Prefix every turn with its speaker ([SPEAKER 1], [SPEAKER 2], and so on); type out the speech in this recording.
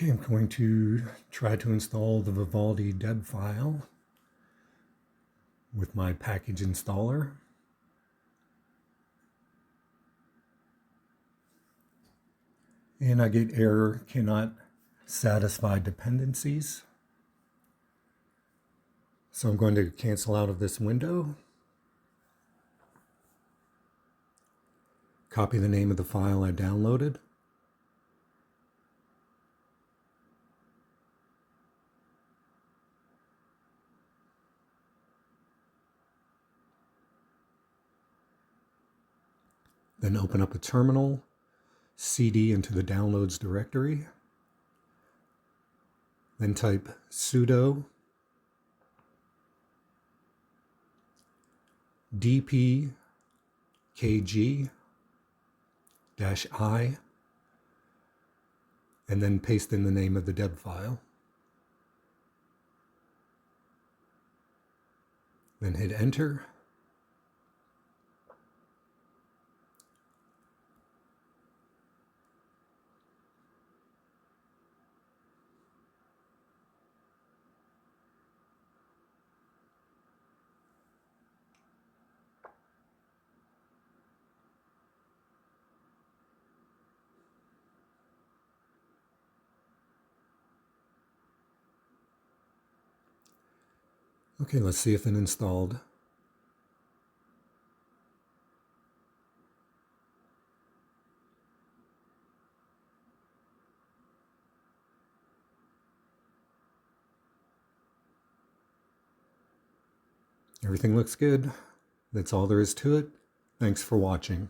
[SPEAKER 1] Okay, I'm going to try to install the Vivaldi deb file with my package installer. And I get error, cannot satisfy dependencies. So I'm going to cancel out of this window. Copy the name of the file I downloaded. Then open up a terminal, cd into the downloads directory. Then type sudo dpkg-i, and then paste in the name of the deb file. Then hit enter. Okay, let's see if it installed. Everything looks good. That's all there is to it. Thanks for watching.